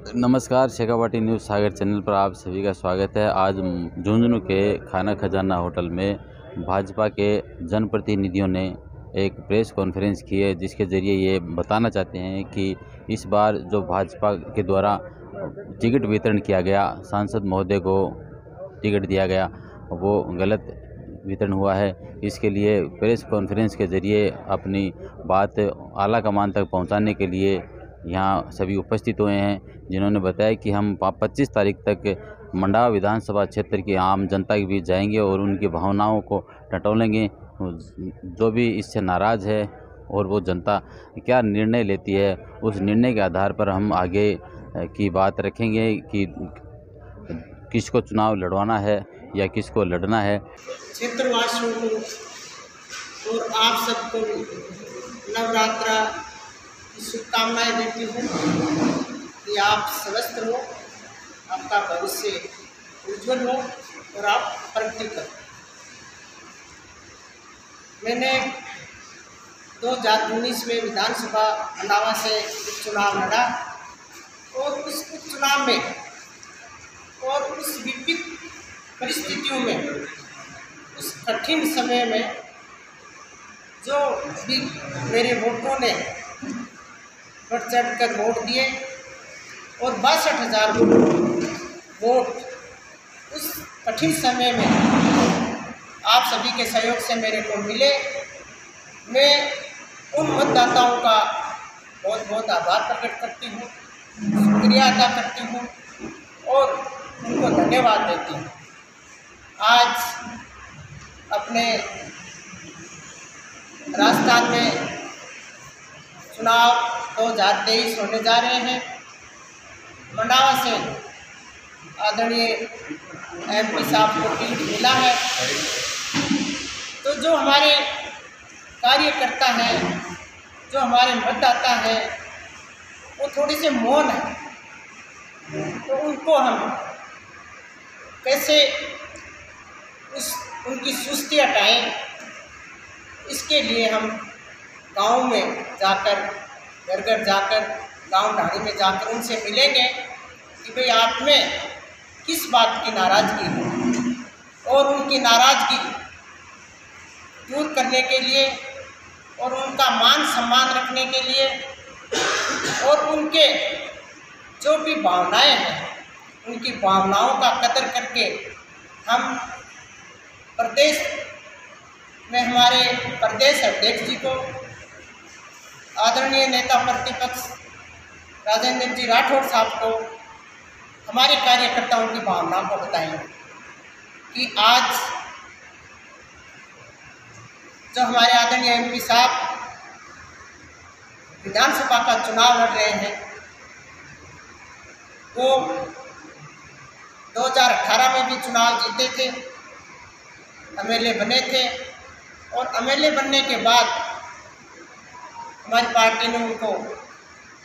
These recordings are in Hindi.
नमस्कार, शेखावाटी न्यूज़ सागर चैनल पर आप सभी का स्वागत है। आज झुंझुनू के खाना खजाना होटल में भाजपा के जनप्रतिनिधियों ने एक प्रेस कॉन्फ्रेंस की है, जिसके ज़रिए ये बताना चाहते हैं कि इस बार जो भाजपा के द्वारा टिकट वितरण किया गया, सांसद महोदय को टिकट दिया गया, वो गलत वितरण हुआ है। इसके लिए प्रेस कॉन्फ्रेंस के ज़रिए अपनी बात आला कमान तक पहुंचाने के लिए यहाँ सभी उपस्थित हुए हैं, जिन्होंने बताया कि हम 25 तारीख तक मंडावा विधानसभा क्षेत्र की आम जनता के बीच जाएंगे और उनकी भावनाओं को टटोलेंगे। जो भी इससे नाराज़ है और वो जनता क्या निर्णय लेती है, उस निर्णय के आधार पर हम आगे की बात रखेंगे कि किसको चुनाव लड़वाना है या किसको लड़ना है। क्षेत्रवासियों को और आप सबको नवरात्रा की शुभकामनाएं देती हूँ कि आप स्वस्थ रहो, आपका भविष्य उज्जवल हो और आप प्रगति करो। मैंने 2019 में विधानसभा मंडावा से चुनाव लड़ा और उस चुनाव में और उस विपरीत परिस्थितियों में, उस कठिन समय में जो भी मेरे वोटरों ने बढ़ चढ़ कर वोट दिए और 62,000 वोट उस कठिन समय में आप सभी के सहयोग से मेरे को मिले। मैं उन मतदाताओं का बहुत बहुत आभार प्रकट करती हूँ, शुक्रिया अदा करती हूँ और उनको धन्यवाद देती हूँ। आज अपने राजस्थान में चुनाव 2023 होने जा रहे हैं। मंडावा से आदरणीय एमपी साहब को टिकट मिला है, तो जो हमारे कार्यकर्ता हैं, जो हमारे मतदाता हैं, वो थोड़े से मौन हैं, तो उनको हम कैसे उनकी सुस्ती हटाएं, इसके लिए हम गांव में जाकर, घर घर जाकर, गांव ढाणी में जाकर उनसे मिलेंगे कि भाई आप में किस बात की नाराज़गी है और उनकी नाराज़गी दूर करने के लिए और उनका मान सम्मान रखने के लिए और उनके जो भी भावनाएं हैं, उनकी भावनाओं का कदर करके हम प्रदेश में हमारे प्रदेश अध्यक्ष जी को, आदरणीय नेता प्रतिपक्ष राजेंद्र जी राठौड़ साहब को, हमारे कार्यकर्ताओं की भावनाओं को बताएंगे कि आज जो हमारे आदरणीय एमपी साहब विधानसभा का चुनाव लड़ रहे हैं, वो 2018 में भी चुनाव जीते थे, एमएलए बने थे और एमएलए बनने के बाद हमारी पार्टी ने उनको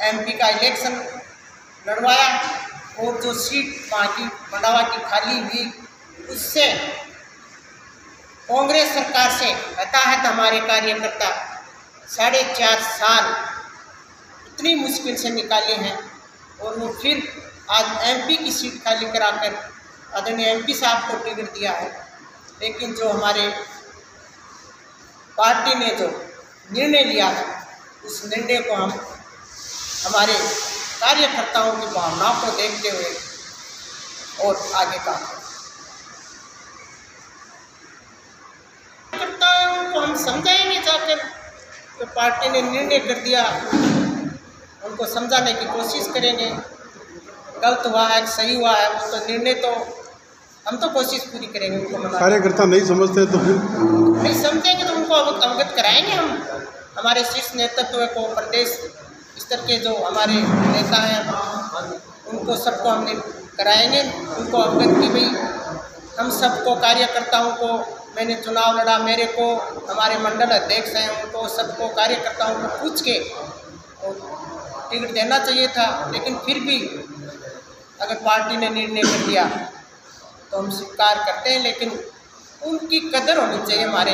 एमपी का इलेक्शन लड़वाया और जो सीट वहाँ की मंडावा की खाली हुई, उससे कांग्रेस सरकार से हताहत हमारे कार्यकर्ता 4.5 साल इतनी मुश्किल से निकाले हैं और वो फिर आज एमपी की सीट खाली कराकर आदरणीय एमपी साहब को टिकट दिया है। लेकिन जो हमारे पार्टी ने जो निर्णय लिया है, उस निर्णय को हम हमारे कार्यकर्ताओं की भावनाओं को देखते हुए और आगे का कार्यकर्ताओं को हम समझाएंगे जाकर, तो पार्टी ने निर्णय कर दिया, उनको समझाने की कोशिश करेंगे। गलत हुआ है, सही हुआ है, वो तो निर्णय तो हम तो कोशिश पूरी करेंगे उनको मना। कार्यकर्ता नहीं समझते तो फिर नहीं समझेंगे तो उनको अवगत कराएंगे हम। हमारे शीर्ष नेतृत्व को, प्रदेश स्तर के जो हमारे नेता हैं, उनको सबको हम कराएंगे, उनको अवगत की भाई हम सबको कार्यकर्ताओं को, मैंने चुनाव लड़ा, मेरे को हमारे मंडल अध्यक्ष हैं, उनको सबको कार्यकर्ताओं को पूछ के टिकट देना चाहिए था। लेकिन फिर भी अगर पार्टी ने निर्णय कर दिया तो हम स्वीकार करते हैं, लेकिन उनकी कदर होनी चाहिए। हमारे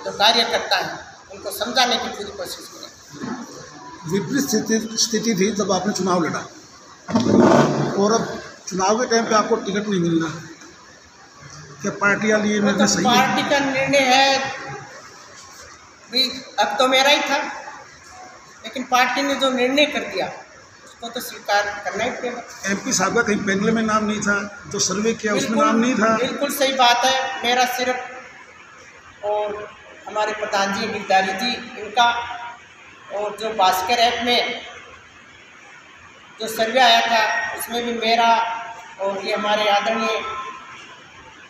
जो कार्यकर्ता हैं, उनको समझाने की पूरी कोशिश करें। विपरीत स्थिति थी जब आपने चुनाव लड़ा, और अब चुनाव के टाइम पे आपको टिकट नहीं मिलना, क्या पार्टी वाली ये निर्णय सही है? पार्टी का निर्णय है भी, अब तो मेरा ही था, लेकिन पार्टी ने जो निर्णय कर दिया उसको तो स्वीकार करना ही पड़ेगा। MP साहब का कहीं पैनल में नाम नहीं था, जो सर्वे किया उसमें नाम नहीं था। बिल्कुल सही बात है। मेरा सिर्फ और हमारे प्रधान जी गिरधारी जी इनका, और जो भास्कर ऐप में जो सर्वे आया था उसमें भी मेरा, और ये हमारे आदरणीय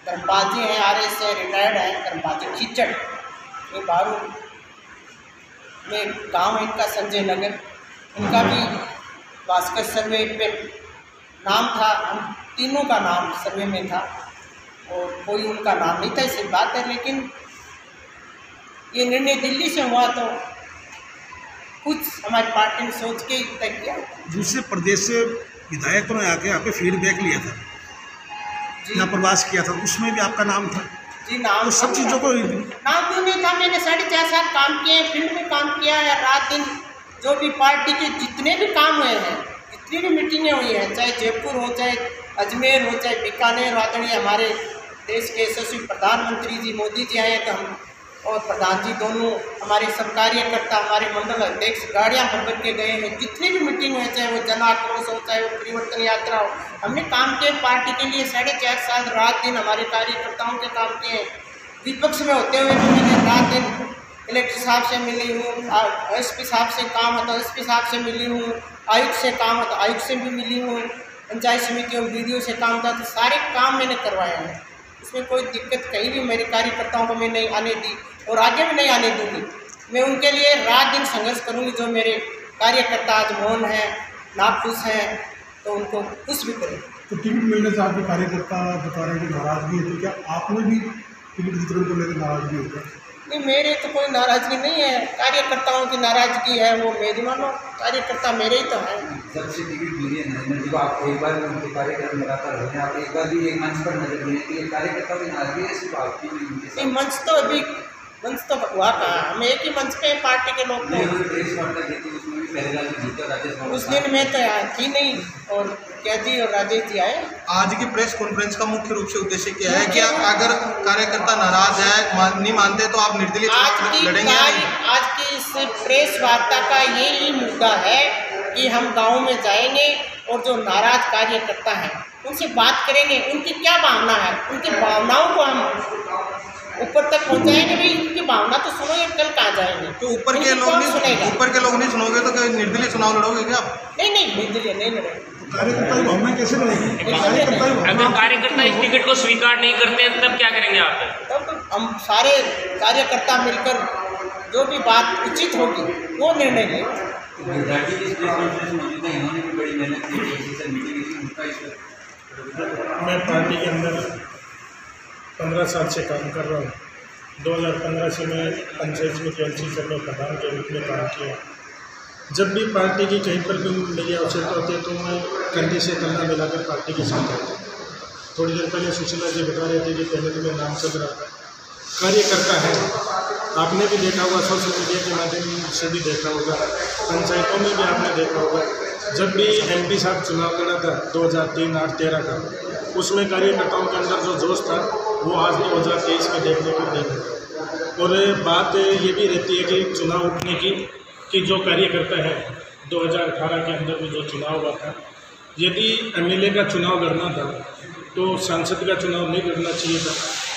धर्मपाल जी हैं, RS से रिटायर्ड हैं, धर्मपाल जी खीचड़, ये बारू में गांव है इनका संजय नगर, इनका भी भास्कर सर्वे पे नाम था। हम तीनों का नाम सर्वे में था और कोई उनका नाम नहीं था, ऐसी बात है। लेकिन ये निर्णय दिल्ली से हुआ तो कुछ हमारी पार्टी ने सोच के ही तय किया। दूसरे प्रदेश से विधायकों ने आके यहाँ पे फीडबैक लिया था, यहाँ प्रवास किया था, उसमें भी आपका नाम था जी। नाम तो सब चीज़ों को नाम क्यों नहीं था? मैंने 4.5 साल काम किए, फील्ड में काम किया है, रात दिन जो भी पार्टी के जितने भी काम हुए हैं, जितनी भी मीटिंगें हुई हैं, चाहे जयपुर हो, चाहे अजमेर हो, चाहे बीकानेर, आदरणीय हमारे देश के यशस्वी प्रधानमंत्री जी मोदी जी आए तो हम और प्रधान जी दोनों हमारे सब कार्यकर्ता, हमारे मंडल अध्यक्ष गाड़ियाँ भर के गए हैं। जितनी भी मीटिंग हुए, चाहे वो जन आक्रोश हो, चाहे वो परिवर्तन यात्रा हो, हमने काम किए पार्टी के लिए। 4.5 साल रात दिन हमारे कार्यकर्ताओं के काम किए। विपक्ष में होते हुए भी मैंने रात दिन कलेक्टर साहब से मिली हूँ, SP साहब से काम है तो SP साहब से मिली हूँ, आयुक्त से काम है तो आयुक्त से भी मिली हूँ, पंचायत समितियों में BDO से काम था, तो सारे काम मैंने करवाए हैं। इसमें कोई दिक्कत कहीं भी मेरे कार्यकर्ताओं को मैं नहीं आने दी और आगे भी नहीं आने दूंगी। मैं उनके लिए रात दिन संघर्ष करूंगी। जो मेरे कार्यकर्ता आज मौन हैं, नाखुश हैं, तो उनको खुश भी करें। तो टिकट मिलने से आपके कार्यकर्ता बता रहे हैं कि नाराजगी है, तो क्या आपने भी टिकट वितरण को लेकर नाराजगी होगा? नहीं, मेरे तो कोई नाराजगी नहीं है। कार्यकर्ताओं की नाराजगी है वो मेरी, मानो कार्यकर्ता मेरे ही तो हैं। जब से टिकट मिली है नरेंद्र जी को, आप एक बार भी उनके कार्यक्रम लगातार रहे हैं, आप एक बार भी एक मंच पर नजर नहीं आती है, कार्यकर्ताओं की नाराजगी है सिर्फ आपकी नहीं? मंच तो अभी मंच तो हुआ कहाँ, हम एक ही मंच पे पार्टी के लोग तो उस दिन मैं तो यहाँ थी नहीं, और क्या जी और राजेश जी आए। आज की प्रेस कॉन्फ्रेंस का मुख्य रूप से उद्देश्य क्या है कि अगर कार्यकर्ता नाराज है, नहीं मानते, तो आप निर्दलीय चुनाव लड़ेंगे? आज की इस प्रेस वार्ता का यही मुद्दा है कि हम गाँव में जाएंगे और जो नाराज कार्यकर्ता हैं उनसे बात करेंगे, उनकी क्या भावना है, उनकी भावनाओं को हम ऊपर तक पहुंचाएंगे। भाई उनकी भावना तो सुनो, ये कल कहाँ जाएंगे? तो ऊपर के लोग नहीं सुनोगे तो क्या निर्दलीय चुनाव लड़ोगे क्या आप? नहीं, निर्दलीय नहीं लड़ेंगे। कार्यकर्ता की भावना कैसे लड़ेगी? अगर कार्यकर्ता इस टिकट को स्वीकार नहीं करते हैं तब क्या करेंगे आप? तब हम सारे कार्यकर्ता मिलकर जो भी बात उचित होगी वो निर्णय लेंगे। मैं पार्टी के अंदर 15 साल से काम कर रहा हूँ। 2015 से मैं पंचायत समिति LCC में प्रधान के रूप में काम किया। जब भी पार्टी की कहीं पर भी मेरी आवश्यकता होती है तो मैं कंधे से कंधा मिलाकर पार्टी के साथ रहता हूँ। थोड़ी देर पहले सुशीला जी बता रहे थे कि पहले तो मेरा नाम चल रहा था। कार्यकर्ता है, आपने भी देखा होगा, सोशल मीडिया के माध्यम से भी देखा होगा, पंचायतों में भी आपने देखा होगा। जब भी MP साहब चुनाव लड़ा था 2003, 8, 13 का, उसमें कार्यकर्ताओं के अंदर जो जोश था वो आज 2023 में देखने को नहीं मिला। और बात ये भी रहती है कि चुनाव उठने की, कि जो कार्यकर्ता है 2018 के अंदर भी जो चुनाव हुआ था, यदि MLA का चुनाव लड़ना था तो सांसद का चुनाव नहीं लड़ना चाहिए था,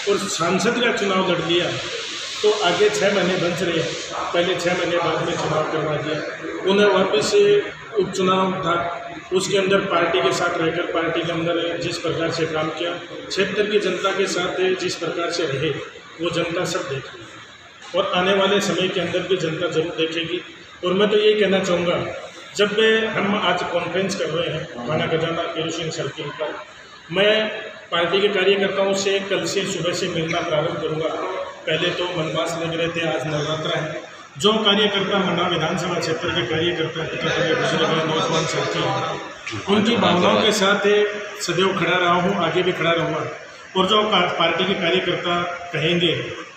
और सांसद का चुनाव लड़ लिया तो आगे 6 महीने बच रहे हैं, पहले 6 महीने बाद में चुनाव करवा दिया। उन्हें वापस उपचुनाव था, उसके अंदर पार्टी के साथ रहकर पार्टी के अंदर जिस प्रकार से काम किया, क्षेत्र की जनता के साथ जिस प्रकार से रहे, वो जनता सब देखेगी और आने वाले समय के अंदर भी जनता जरूर देखेगी। और मैं तो यही कहना चाहूँगा, जब हम आज कॉन्फ्रेंस कर रहे हैं खाना खजाना केरोसिन सर्किल पर, मैं पार्टी के कार्यकर्ताओं से कल से सुबह से मिलना प्रारंभ करूँगा। पहले तो वनवास लग रहे थे, आज नवरात्रा है। जो कार्यकर्ता मना विधानसभा क्षेत्र के कार्यकर्ता दूसरे गए नौजवान साथी हैं, उनकी भावनाओं के साथ सदैव खड़ा रहा हूँ, आगे भी खड़ा रहूँगा। और जो पार्टी के कार्यकर्ता कहेंगे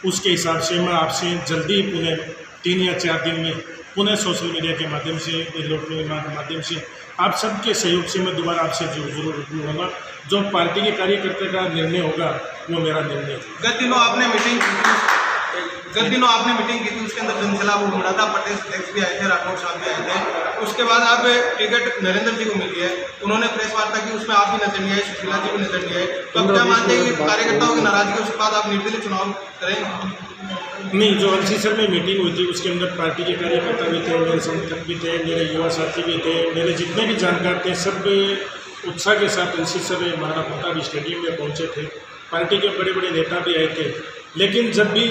उसके हिसाब से मैं आपसे जल्दी पुनः 3 या 4 दिन में पुनः सोशल मीडिया के माध्यम से, इलेक्ट्रॉनिक माध्यम से आप सबके सहयोग से मैं दोबारा आपसे जरूर रूबरू होगा। जो पार्टी के कार्यकर्ता का निर्णय होगा वो मेरा निर्णय है। गत दिनों आपने मीटिंग की थी, उसके अंदर जनसलाह वो मिला था, प्रदेश अध्यक्ष भी आए थे, राठौड़ साहब भी आए थे। उसके बाद अब टिकट नरेंद्र जी को मिली है, उन्होंने प्रेस वार्ता की, उसमें आप भी नजर नहीं आए, सुशीला जी भी नजर नहीं आए। तो अब क्या मानते हैं कि कार्यकर्ताओं की नाराजगी उसके बाद आप निर्दलीय चुनाव करेंगे? नहीं, जो अमृतसर में मीटिंग हुई थी उसके अंदर पार्टी के कार्यकर्ता भी थे, मेरे समर्थक भी थे, मेरे युवा साथी भी थे, मेरे जितने भी जानकार थे, सब उत्साह के साथ अमृतसर में महाराणा प्रताप स्टेडियम में पहुंचे थे। पार्टी के बड़े बड़े नेता भी आए थे। लेकिन जब भी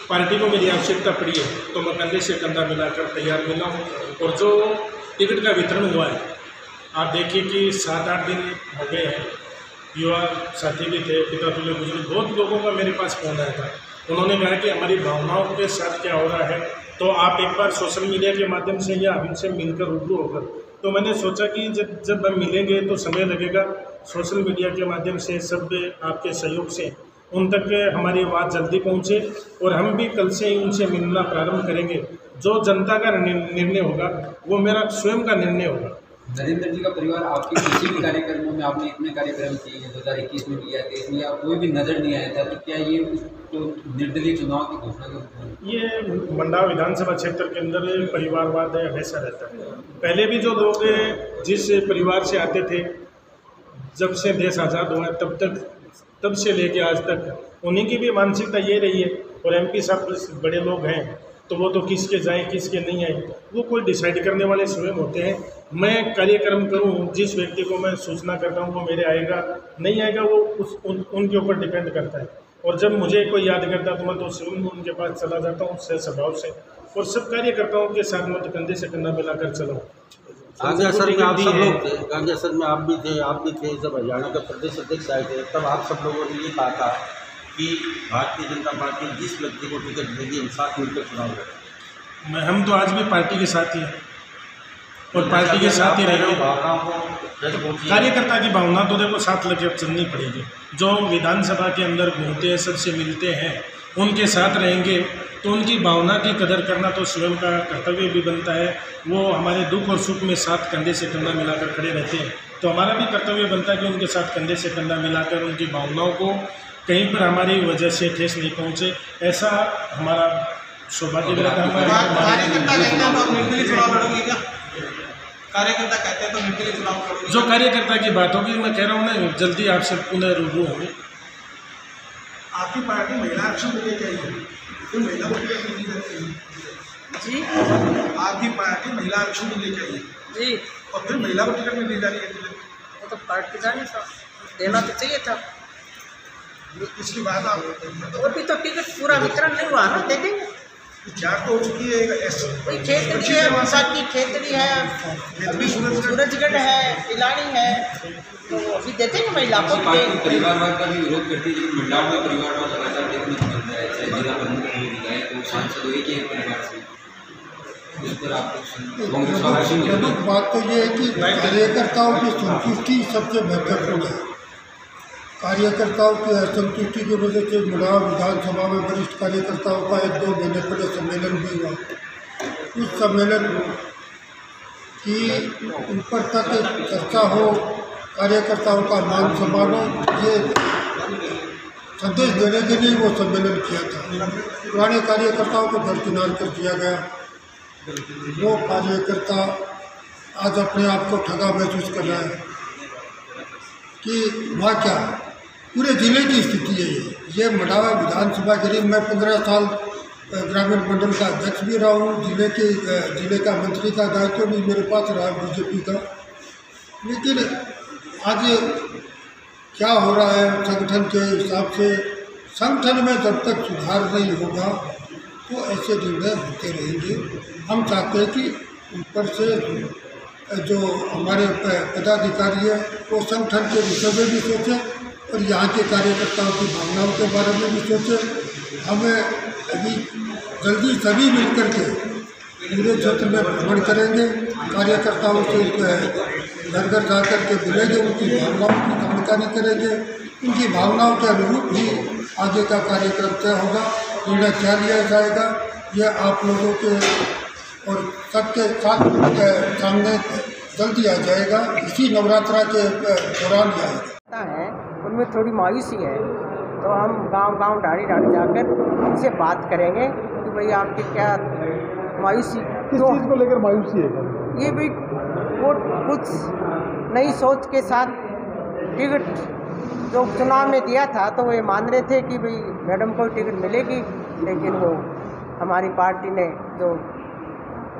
पार्टी को मेरी आवश्यकता पड़ी है तो मैं कंधे से कंधा मिलाकर तैयार मिला हूँ। और जो टिकट का वितरण हुआ है, आप देखिए कि 7-8 दिन हो गए हैं। युवा साथी भी थे, पिता तुल्य बुजुर्ग, बहुत लोगों का मेरे पास फोन आया था। उन्होंने कहा कि हमारी भावनाओं के साथ क्या हो रहा है, तो आप एक बार सोशल मीडिया के माध्यम से या हमसे मिलकर रूबरू होकर। तो मैंने सोचा कि जब हम मिलेंगे तो समय लगेगा, सोशल मीडिया के माध्यम से सब आपके सहयोग से उन तक हमारी बात जल्दी पहुंचे और हम भी कल से ही उनसे मिलना प्रारंभ करेंगे। जो जनता का निर्णय होगा वो मेरा स्वयं का निर्णय होगा। नरेंद्र जी का परिवार आपके किसी भी कार्यक्रमों में, आपने इतने कार्यक्रम किए 2021 में किया, 23 में, या कोई भी नज़र नहीं आया था, तो क्या ये तो निर्दलीय चुनाव की घोषणा कर? ये मंडाव विधानसभा क्षेत्र के अंदर परिवारवाद हमेशा रहता है। पहले भी जो लोग जिस परिवार से आते थे, जब से देश आज़ाद हुआ तब से लेके आज तक उन्हीं की भी मानसिकता ये रही है। और MP साहब बड़े लोग हैं तो वो तो किसके जाएं किसके नहीं आए, वो कोई डिसाइड करने वाले स्वयं होते हैं। मैं कार्यक्रम करूं, जिस व्यक्ति को मैं सूचना करता हूं वो मेरे आएगा नहीं आएगा वो उनके ऊपर डिपेंड करता है। और जब मुझे कोई याद करता तो मैं तो स्वयं उनके पास चला जाता हूँ उससे स्वभाव से। और सब कार्यकर्ताओं के साथ मैं तो कंधे से कंधा मिलाकर चलाऊँ। गांधी असर में आप सब लोग थे, गांधी असर में आप भी थे, जब हरियाणा के प्रदेश अध्यक्ष आए थे तब आप सब लोगों ने ये कहा था कि भारतीय जनता पार्टी जिस व्यक्ति को टिकट देगी हम साथ मिलकर चुनाव लड़ेंगे। हम तो आज भी पार्टी के साथ ही हैं और पार्टी के साथ ही रहेंगे। कार्यकर्ता की भावना तो देखो साथ लेकर चलनी पड़ेगी। जो विधानसभा के अंदर घूमते हैं, सबसे मिलते हैं, उनके साथ रहेंगे तो उनकी भावना की कदर करना तो स्वयं का कर्तव्य भी बनता है। वो हमारे दुख और सुख में साथ कंधे से कंधा मिलाकर खड़े रहते हैं, तो हमारा भी कर्तव्य बनता है कि उनके साथ कंधे से कंधा मिलाकर उनकी भावनाओं को कहीं पर हमारी वजह से ठेस नहीं पहुँचे, ऐसा हमारा सौभाग्य रहता है। जो कार्यकर्ता की बात होगी, मैं कह रहा हूँ ना, जल्दी आपसे पुनः रूबरू होंगे। आपकी पार्टी महिला आरक्षण को लेकर आई है, तो महिला को टिकट नहीं देती जी। आपकी पार्टी महिला आरक्षण को लेकर आई है जी, और फिर महिला को टिकट नहीं दी जा रही है। वो तो पार्टी जाने था, देना तो चाहिए था। इसकी बात आप अभी तो टिकट पूरा वितरण नहीं हुआ ना, दे देंगे। क्या तो हो चुकी है, कोई खेतड़ी है, मसा की खेतड़ी है, अभी सूरजगढ़ है, इलानी है, तो अभी देते हैं महिला को। पार्टी परिवारवाद का भी विरोध करती है, लेकिन महिलाओं में परिवारवाद लगातार देखने को मिलता है, चाहे जिला प्रमुख हो, विधायक हो, सांसद हो, एक ही परिवार से। इस पर आप कांग्रेस का बात तो ये है कि कार्यकर्ताओं की संतुष्टि सबसे महत्वपूर्ण है। कार्यकर्ताओं की असंतुष्टि की वजह से मंडाव विधानसभा में वरिष्ठ कार्यकर्ताओं का 1-2 महीने पहले सम्मेलन भी हुआ। उस सम्मेलन की ऊपर तक चर्चा हो, कार्यकर्ताओं का मान सम्मान हो, ये संदेश देने के लिए वो सम्मेलन किया था। पुराने कार्यकर्ताओं को दरकिनार कर दिया गया। वो कार्यकर्ता आज अपने आप को ठगा महसूस कर रहा है कि वहाँ क्या पूरे ज़िले की स्थिति है। ये मंडावा विधानसभा के लिए मैं 15 साल ग्रामीण मंडल का अध्यक्ष भी रहा हूँ, जिले का मंत्री का दायित्व भी मेरे पास रहा बीजेपी का। लेकिन आज क्या हो रहा है संगठन के हिसाब से, संगठन में जब तक सुधार नहीं होगा तो ऐसे निर्णय होते रहेंगे। हम चाहते हैं कि ऊपर से जो हमारे पदाधिकारी है वो संगठन के विषय में भी सोचें और यहाँ के कार्यकर्ताओं की भावनाओं के बारे में भी सोचें। हमें अभी जल्दी सभी मिलकर के पूरे क्षेत्र में भ्रमण करेंगे, कार्यकर्ताओं से घर घर जा कर के मिलेंगे, उनकी भावनाओं की जानकारी करेंगे, उनकी भावनाओं के अनुरूप ही आगे का कार्यक्रम तय होगा, निर्णय क्या लिया जाएगा ये आप लोगों के और सबके साथ सामने जल्दी आ जाएगा, इसी नवरात्रा के दौरान ही आएगा। है उनमें थोड़ी मायूसी है, तो हम गांव-गांव ढाड़ी जाकर उनसे बात करेंगे कि भाई आपकी क्या मायूसी, किस चीज़ को लेकर मायूसी है? ये भी वो कुछ नई सोच के साथ टिकट जो चुनाव में दिया था तो वो ये मान रहे थे कि भाई मैडम को टिकट मिलेगी, लेकिन वो हमारी पार्टी ने जो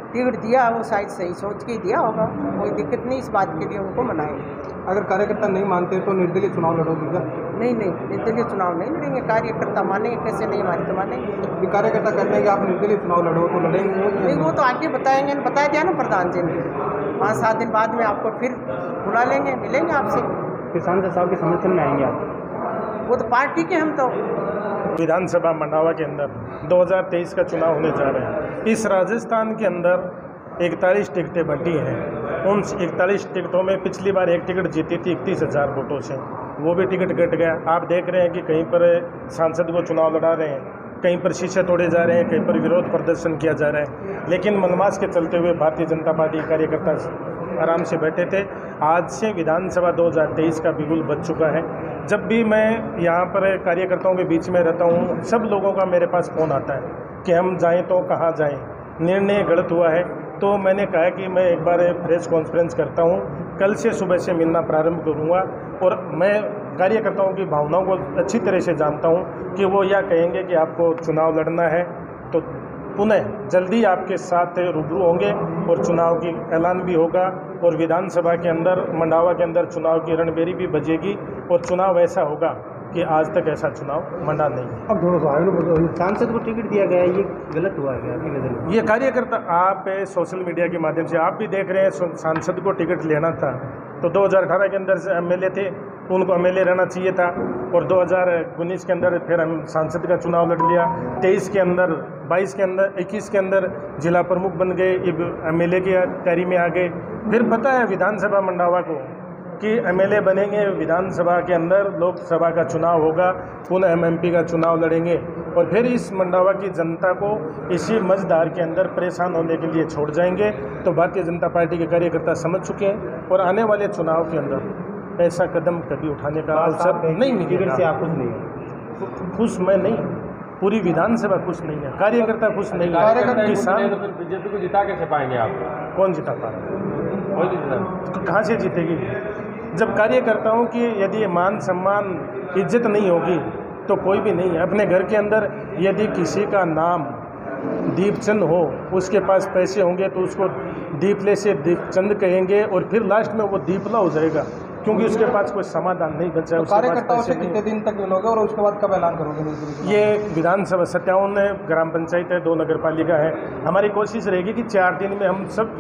टिकट दिया वो शायद सही सोच के ही दिया होगा, कोई दिक्कत नहीं, इस बात के लिए उनको मनाएंगे। अगर कार्यकर्ता नहीं मानते तो निर्दलीय चुनाव लड़ोगे क्या? नहीं, निर्दलीय चुनाव नहीं लड़ेंगे, कार्यकर्ता मानेंगे, कैसे नहीं माने तो मानेंगे। कार्यकर्ता कहते हैं कि आप निर्दलीय चुनाव लड़ो तो लड़ेंगे? नहीं, वो तो आगे बताएंगे, बताया दिया ना प्रधान जी ने, 5-7 दिन बाद में आपको फिर बुला लेंगे, मिलेंगे आपसे। किसान साहब के समर्थन में आएंगे आप? वो तो पार्टी के हम तो विधानसभा मंडावा के अंदर 2023 का चुनाव होने जा रहे हैं। इस राजस्थान के अंदर 41 टिकटें बंटी हैं। उन 41 टिकटों में पिछली बार एक टिकट जीती थी 31,000 वोटों से, वो भी टिकट कट गया। आप देख रहे हैं कि कहीं पर सांसद को चुनाव लड़ा रहे हैं, कहीं पर शीशे तोड़े जा रहे हैं, कहीं पर विरोध प्रदर्शन किया जा रहा है। लेकिन मनमास के चलते हुए भारतीय जनता पार्टी कार्यकर्ता आराम से बैठे थे। आज से विधानसभा 2023 का बिगुल बज चुका है। जब भी मैं यहाँ पर कार्यकर्ताओं के बीच में रहता हूँ, सब लोगों का मेरे पास फ़ोन आता है कि हम जाएं तो कहाँ जाएं, निर्णय गलत हुआ है। तो मैंने कहा कि मैं एक बार प्रेस कॉन्फ्रेंस करता हूँ, कल से सुबह से मिलना प्रारंभ करूँगा और मैं कार्यकर्ताओं की भावनाओं को अच्छी तरह से जानता हूँ कि वो यह कहेंगे कि आपको चुनाव लड़ना है तो पुनः जल्दी आपके साथ रूबरू होंगे और चुनाव की ऐलान भी होगा और विधानसभा के अंदर मंडावा के अंदर चुनाव की रणबेरी भी बजेगी और चुनाव ऐसा होगा कि आज तक ऐसा चुनाव मंडा नहीं है। अब थोड़ा सा सांसद को टिकट दिया गया है, ये गलत हुआ है आपकी नज़र में? ये कार्यकर्ता आप सोशल मीडिया के माध्यम से आप भी देख रहे हैं, सांसद को टिकट लेना था तो 2018 के अंदर से एमएलए थे, उनको एमएलए रहना चाहिए था और 2019 के अंदर फिर हम सांसद का चुनाव लड़ लिया, 23 के अंदर, 22 के अंदर, 21 के अंदर जिला प्रमुख बन गए, एमएलए की तैयारी में आ गए। फिर पता है विधानसभा मंडावा को कि एमएलए बनेंगे, विधानसभा के अंदर लोकसभा का चुनाव होगा, पुनः एमएमपी का चुनाव लड़ेंगे और फिर इस मंडावा की जनता को इसी मझधार के अंदर परेशान होने के लिए छोड़ जाएंगे। तो भारतीय जनता पार्टी के कार्यकर्ता समझ चुके हैं और आने वाले चुनाव के अंदर ऐसा कदम कभी उठाने का अवसर नहीं मिलेगा। से आप खुश नहीं? खुश मैं नहीं, पूरी विधानसभा खुश नहीं है, कार्यकर्ता खुश नहीं है। किसान तो फिर बीजेपी को जिता कैसे पाएंगे आप? कौन जिता पाएगा? तो कहाँ से जीतेगी? जब कार्यकर्ताओं की यदि मान सम्मान इज्जत नहीं होगी तो कोई भी नहीं है। अपने घर के अंदर यदि किसी का नाम दीपचंद हो, उसके पास पैसे होंगे तो उसको दीपले से दीपचंद कहेंगे और फिर लास्ट में वो दीपला हो जाएगा क्योंकि उसके पास कोई समाधान नहीं बचा है। तो कार्यकर्ताओं से कितने दिन तक मिलोगे और उसके बाद कब ऐलान करोगे? ये विधानसभा 57 ग्राम पंचायत है, 2 नगर पालिका है। हमारी कोशिश रहेगी कि 4 दिन में हम सब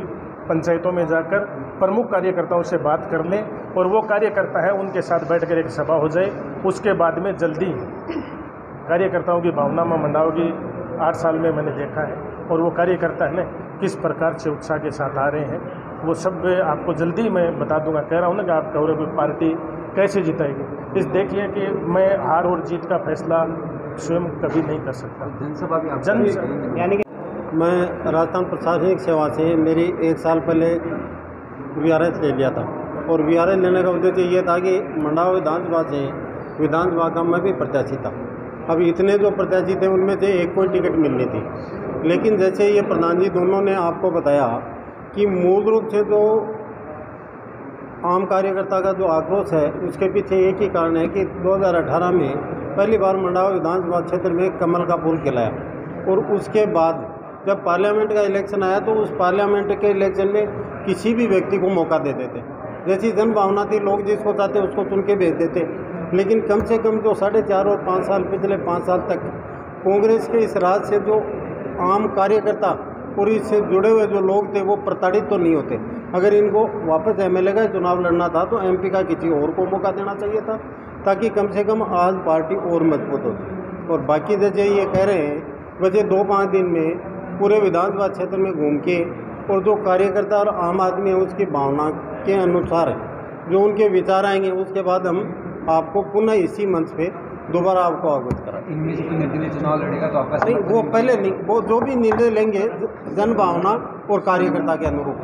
पंचायतों में जाकर प्रमुख कार्यकर्ताओं से बात कर लें और वो कार्यकर्ता है उनके साथ बैठकर एक सभा हो जाए। उसके बाद में जल्दी कार्यकर्ताओं की भावना में मंडाव की 8 साल में मैंने देखा है और वो कार्यकर्ता है ना किस प्रकार से उत्साह के साथ आ रहे हैं, वो सब आपको जल्दी मैं बता दूंगा। कह रहा हूँ ना कि आप कह रहे हो पार्टी कैसे जिताएगी। इस देखिए कि मैं हार और जीत का फैसला स्वयं कभी नहीं कर सकता। जनसभा भी यानी मैं राजस्थान प्रशासनिक सेवा से मेरी 1 साल पहले VRS ले लिया था और VRS लेने का उद्देश्य ये था कि मंडावा विधानसभा से विधानसभा का मैं भी प्रत्याशी था। अब इतने जो प्रत्याशी थे उनमें से एक कोई टिकट मिलनी थी, लेकिन जैसे ये प्रधान जी दोनों ने आपको बताया कि मूल रूप से जो आम कार्यकर्ता का जो आक्रोश है उसके पीछे एक ही कारण है कि 2018 में पहली बार मंडावा विधानसभा क्षेत्र में कमल का फूल खिलाया और उसके बाद जब पार्लियामेंट का इलेक्शन आया तो उस पार्लियामेंट के इलेक्शन में किसी भी व्यक्ति को मौका दे देते। जैसी जन भावना थी, लोग जिसको चाहते उसको चुन के भेज देते। लेकिन कम से कम जो 4.5 और 5 साल पिछले 5 साल तक कांग्रेस के इस राज से जो आम कार्यकर्ता और इससे जुड़े हुए जो लोग थे वो प्रताड़ित तो नहीं होते। अगर इनको वापस एमएलए का चुनाव लड़ना था तो एमपी का किसी और को मौका देना चाहिए था ताकि कम से कम आज पार्टी और मजबूत होती। और बाकी जैसे ये कह रहे हैं वैसे 2-5 दिन में पूरे विधानसभा क्षेत्र में घूम के और जो कार्यकर्ता और आम आदमी है उसकी भावना के अनुसार जो उनके विचार आएंगे उसके बाद हम आपको पुनः इसी मंच पे दोबारा आपको अवगत कराएं। इनमें से कोई निर्दलीय चुनाव लड़ेगा तो आपका नहीं, वो पहले नहीं, वो जो भी निर्णय लेंगे जन भावना और कार्यकर्ता के अनुरूप।